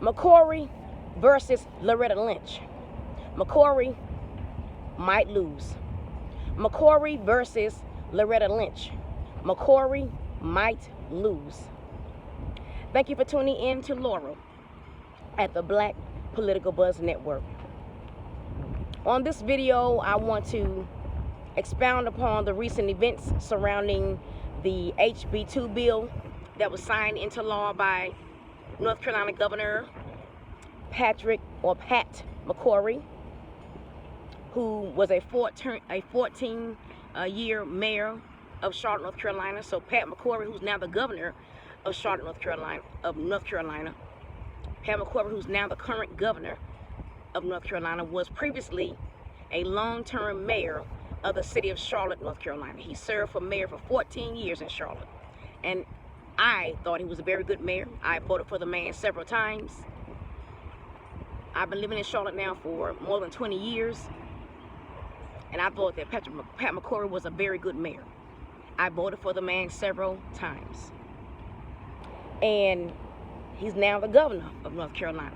McCrory versus Loretta Lynch. McCrory might lose. McCrory versus Loretta Lynch. McCrory might lose. Thank you for tuning in to Laura at the Black Political Buzz Network. On this video, I want to expound upon the recent events surrounding the HB2 bill that was signed into law by North Carolina Governor Pat McCrory, who was a 14-year mayor of Charlotte, North Carolina. So Pat McCrory, who's now the governor of Charlotte, North Carolina, Pat McCrory, who's now the current governor of North Carolina, was previously a long-term mayor of the city of Charlotte, North Carolina. He served for mayor for 14 years in Charlotte. And I thought he was a very good mayor. I voted for the man several times. I've been living in Charlotte now for more than 20 years. And I thought that Pat McCrory was a very good mayor. I voted for the man several times. And he's now the governor of North Carolina.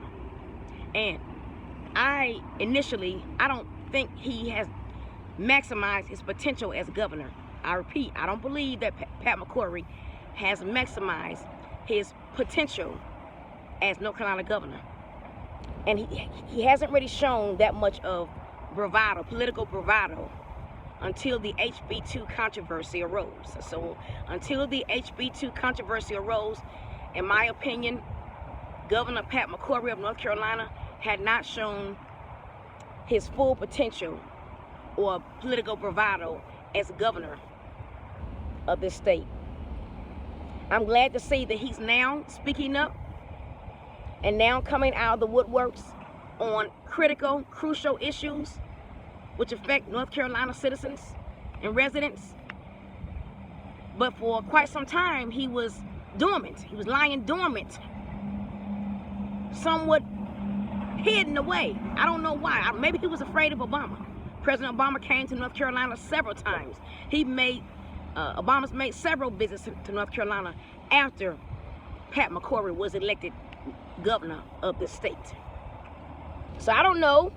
And I don't think he has maximized his potential as governor. I repeat, I don't believe that Pat McCrory has maximized his potential as North Carolina governor. And he hasn't really shown that much of bravado, political bravado, until the HB2 controversy arose. So until the HB2 controversy arose, in my opinion, Governor Pat McCrory of North Carolina had not shown his full potential or political bravado as governor of this state. I'm glad to see that he's now speaking up and now coming out of the woodworks on critical, crucial issues which affect North Carolina citizens and residents. But for quite some time, he was dormant. He was lying dormant, somewhat hidden away. I don't know why. Maybe he was afraid of Obama. President Obama came to North Carolina several times. Obama's made several visits to North Carolina after Pat McCrory was elected governor of the state. So I don't know.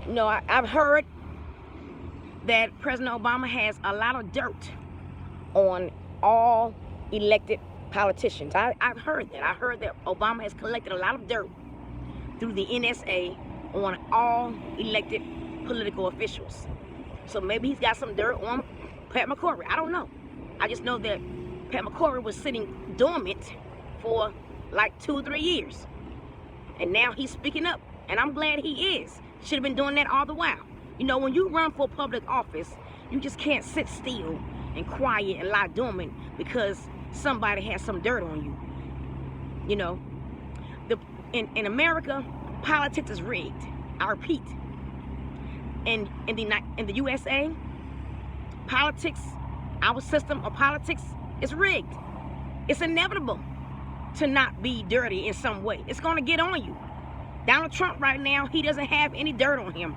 You know, I've heard that President Obama has a lot of dirt on all elected politicians. I've heard that. I heard that Obama has collected a lot of dirt through the NSA on all elected political officials. So maybe he's got some dirt on Pat McCrory. I don't know. I just know that Pat McCrory was sitting dormant for like 2 or 3 years. And now he's speaking up. And I'm glad he is. Should have been doing that all the while. You know, when you run for public office, you just can't sit still and quiet and lie dormant because somebody has some dirt on you. You know, in America, politics is rigged. I repeat. In the USA, politics, our system of politics is rigged. It's inevitable to not be dirty in some way. It's going to get on you. Donald Trump right now, he doesn't have any dirt on him.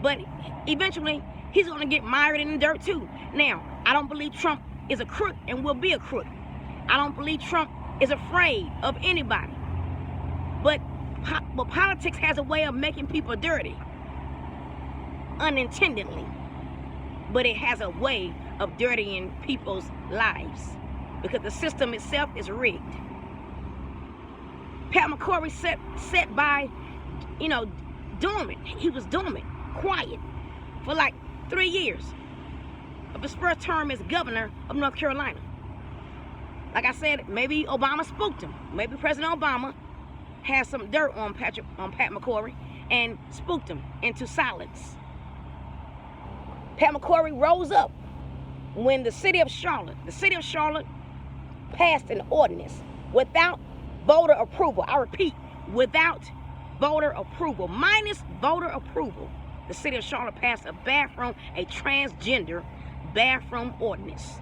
But eventually, he's going to get mired in the dirt too. Now, I don't believe Trump is a crook and will be a crook. I don't believe Trump is afraid of anybody. But politics has a way of making people dirty. Unintendedly. But it has a way of dirtying people's lives. Because the system itself is rigged. Pat McCrory sat by, you know, dormant. He was dormant, quiet, for like 3 years of his first term as governor of North Carolina. Like I said, maybe Obama spooked him. Maybe President Obama has some dirt on Pat McCrory and spooked him into silence. Pat McCrory rose up when the city of Charlotte passed an ordinance without voter approval. I repeat, without voter approval, minus voter approval. The city of Charlotte passed a transgender bathroom ordinance,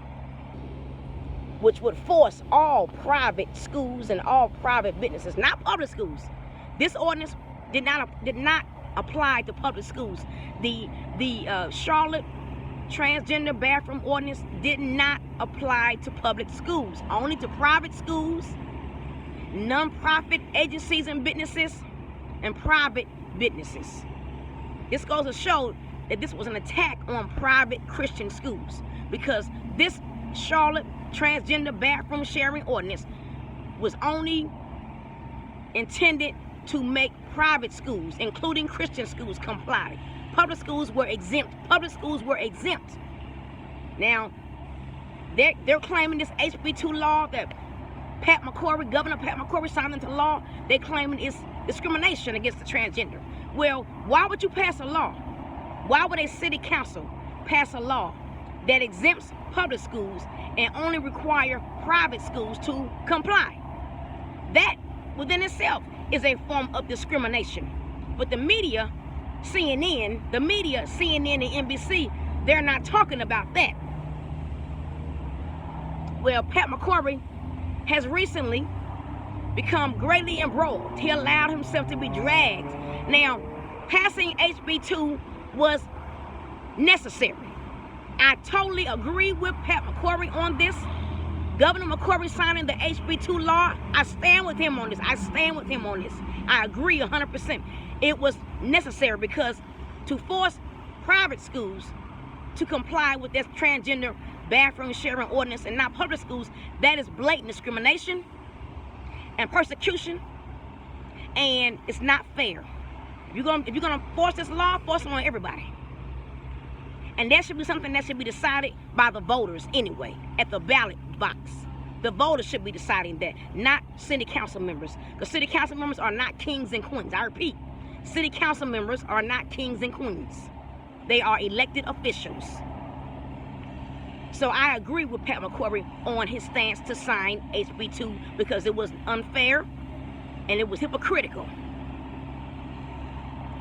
which would force all private schools and all private businesses, not public schools. This ordinance did not apply to public schools. The Charlotte Transgender Bathroom Ordinance did not apply to public schools, only to private schools non-profit agencies and businesses and private businesses. This goes to show that this was an attack on private Christian schools, because this Charlotte Transgender Bathroom Sharing Ordinance was only intended to make private schools, including Christian schools, comply. Public schools were exempt. Public schools were exempt. Now, they're claiming this HB2 law that Governor Pat McCrory signed into law. They're claiming it's discrimination against the transgender. Well, why would you pass a law? Why would a city council pass a law that exempts public schools and only require private schools to comply? That within itself is a form of discrimination. But the media, CNN and NBC, they're not talking about that. Well, Pat McCrory has recently become greatly embroiled. He allowed himself to be dragged. Now, passing HB2 was necessary. I totally agree with Pat McCrory on this. Governor McCory signing the HB2 law, I stand with him on this. I agree 100%. It was necessary, because to force private schools to comply with this transgender bathroom sharing ordinance and not public schools, that is blatant discrimination and persecution, and it's not fair. If you're gonna force this law, force it on everybody. And that should be something that should be decided by the voters anyway, at the ballot box. The voters should be deciding that, not city council members. Because city council members are not kings and queens. I repeat, city council members are not kings and queens. They are elected officials. So I agree with Pat McCrory on his stance to sign HB2, because it was unfair and it was hypocritical.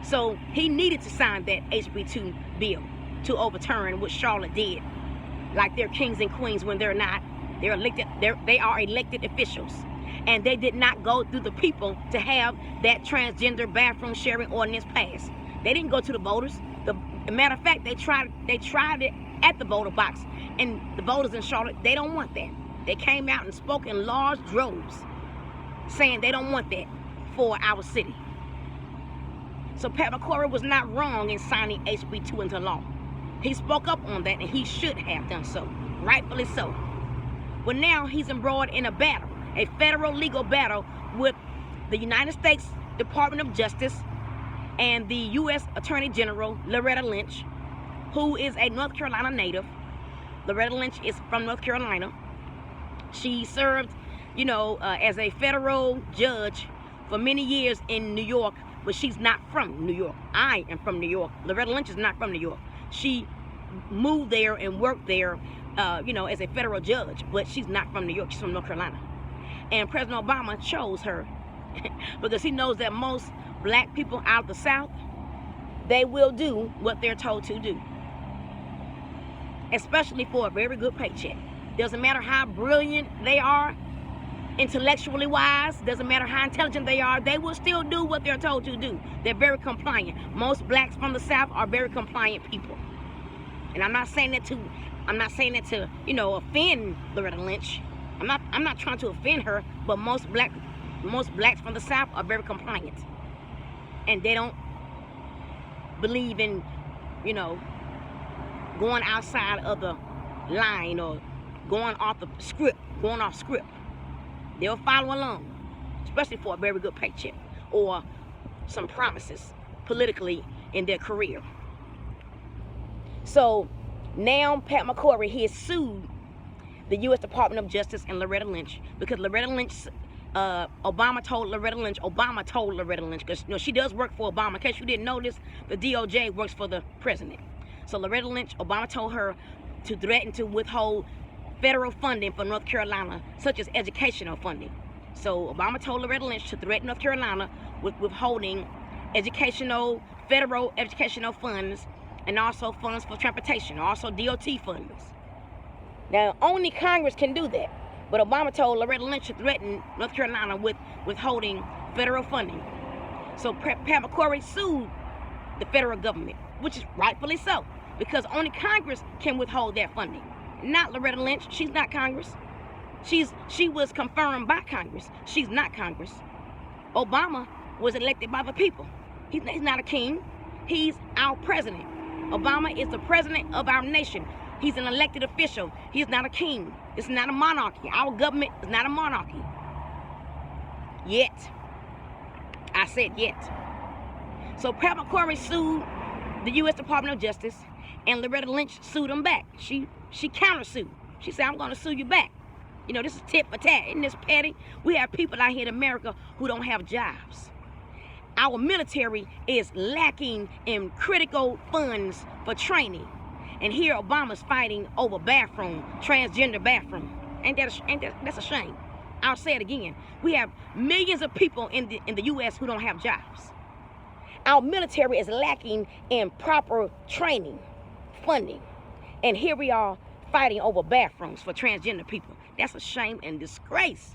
So he needed to sign that HB2 bill to overturn what Charlotte did. Like they're kings and queens when they're not. They're elected. They are elected officials, and they did not go through the people to have that transgender bathroom sharing ordinance passed. They didn't go to the voters. As a matter of fact, they tried it at the voter box, and the voters in Charlotte, they don't want that. They came out and spoke in large droves, saying they don't want that for our city. So Pat McCrory was not wrong in signing HB2 into law. He spoke up on that, and he should have done so, rightfully so. But now he's embroiled in a battle, a federal legal battle with the United States Department of Justice and the U.S. Attorney General, Loretta Lynch, who is a North Carolina native. Loretta Lynch is from North Carolina. She served, as a federal judge for many years in New York, but she's not from New York. I am from New York. Loretta Lynch is not from New York. She moved there and worked there, as a federal judge, but she's not from New York. She's from North Carolina. And President Obama chose her because he knows that most black people out of the South, they will do what they're told to do, especially for a very good paycheck. Doesn't matter how brilliant they are, intellectually wise, doesn't matter how intelligent they are, they will still do what they're told to do. They're very compliant. Most blacks from the South are very compliant people. And I'm not saying that to offend Loretta Lynch. I'm not trying to offend her, but most blacks from the South are very compliant. And they don't believe in, going outside of the line or going off script. They'll follow along, especially for a very good paycheck or some promises politically in their career. So now Pat McCrory, he has sued the U.S. Department of Justice and Loretta Lynch, because Loretta Lynch, Obama told Loretta Lynch, because she does work for Obama. In case you didn't know this, the DOJ works for the president. So Loretta Lynch, Obama told her to threaten to withhold federal funding for North Carolina, such as educational funding. So Obama told Loretta Lynch to threaten North Carolina with withholding federal educational funds, and also funds for transportation, also DOT funds. Now, only Congress can do that, but Obama told Loretta Lynch to threaten North Carolina with withholding federal funding. So Pat McCrory sued the federal government, which is rightfully so, because only Congress can withhold that funding. Not Loretta Lynch. She's not Congress. She was confirmed by Congress. She's not Congress. Obama was elected by the people. He's not a king. He's our president. Obama is the president of our nation. He's an elected official. He's not a king. It's not a monarchy. Our government is not a monarchy. Yet. I said yet. So Pat McCrory sued the U.S. Department of Justice, and Loretta Lynch sued him back. She countersued. She said, I'm going to sue you back. You know, this is tit for tat. Isn't this petty? We have people out here in America who don't have jobs. Our military is lacking in critical funds for training. And here Obama's fighting over bathroom, transgender bathroom. That's a shame. I'll say it again. We have millions of people in the U.S. who don't have jobs. Our military is lacking in proper training, funding. And here we are fighting over bathrooms for transgender people. That's a shame and disgrace.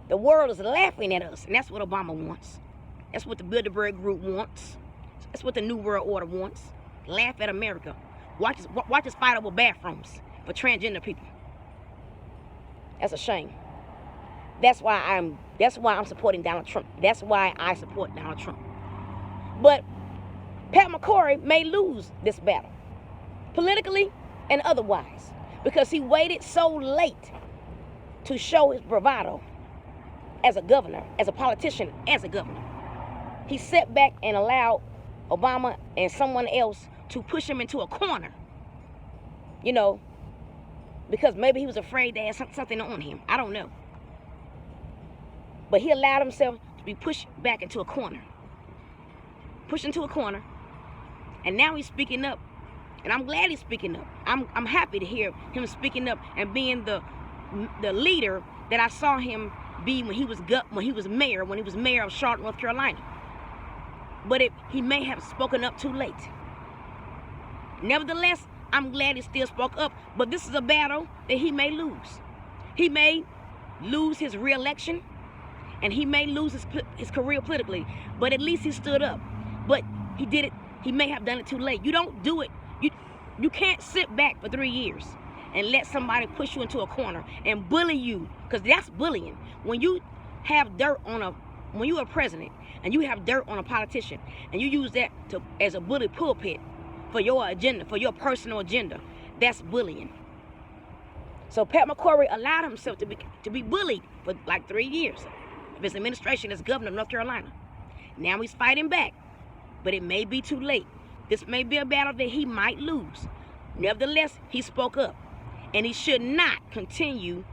The world is laughing at us, and that's what Obama wants. That's what the Bilderberg Group wants. That's what the New World Order wants. Laugh at America. Watch us fight over bathrooms for transgender people. That's a shame. That's why I'm supporting Donald Trump. That's why I support Donald Trump. But Pat McCrory may lose this battle, politically and otherwise, because he waited so late to show his bravado as a governor, as a politician, as a governor. He sat back and allowed Obama and someone else to push him into a corner, you know, because maybe he was afraid they had something on him. I don't know. But he allowed himself to be pushed back into a corner. Pushed into a corner. And now he's speaking up. And I'm glad he's speaking up. I'm happy to hear him speaking up and being the leader that I saw him be when he was mayor of Charlotte, North Carolina. But he may have spoken up too late. Nevertheless, I'm glad he still spoke up. But this is a battle that he may lose. He may lose his re-election, and he may lose his career politically. But at least he stood up. But he did it. He may have done it too late. You don't do it. You can't sit back for 3 years and let somebody push you into a corner and bully you, because that's bullying. When you have dirt on when you're a president and you have dirt on a politician and you use that as a bully pulpit for your agenda, for your personal agenda, that's bullying. So Pat McCrory allowed himself to be bullied for like 3 years of his administration as governor of North Carolina. Now he's fighting back, but it may be too late. This may be a battle that he might lose. Nevertheless, he spoke up, and he should not continue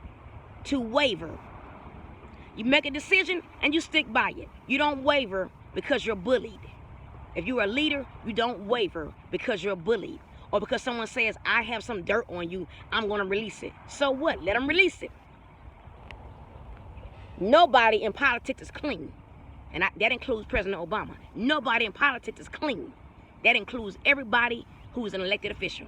to waver. You make a decision and you stick by it. You don't waver because you're bullied. If you're a leader, you don't waver because you're bullied, or because someone says, I have some dirt on you, I'm going to release it. So what? Let them release it. Nobody in politics is clean. And that includes President Obama. Nobody in politics is clean. That includes everybody who is an elected official.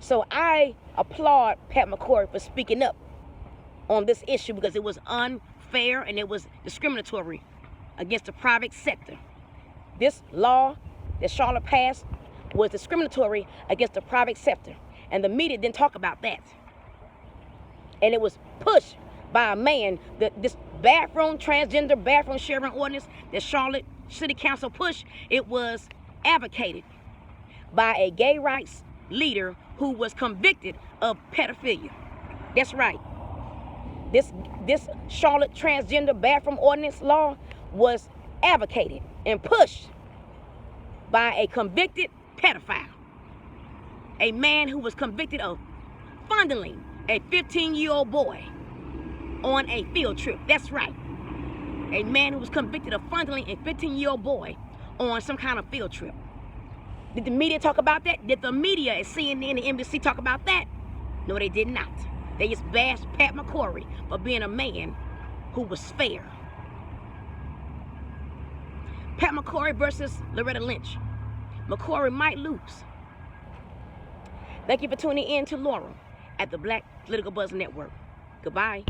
So I applaud Pat McCrory for speaking up on this issue, because it was unfair and it was discriminatory against the private sector. This law that Charlotte passed was discriminatory against the private sector, and the media didn't talk about that. And it was pushed by a man. This transgender bathroom sharing ordinance that Charlotte City Council pushed, it was advocated by a gay rights leader who was convicted of pedophilia. That's right. This Charlotte transgender bathroom ordinance law was advocated and pushed by a convicted pedophile. A man who was convicted of fondling a 15-year-old boy on a field trip. That's right. A man who was convicted of fondling a 15-year-old boy on some kind of field trip. Did the media talk about that? Did the media at CNN and NBC talk about that? No, they did not. They just bashed Pat McCrory for being a man who was fair. Pat McCrory versus Loretta Lynch. McCrory might lose. Thank you for tuning in to Laura at the Black Political Buzz Network. Goodbye.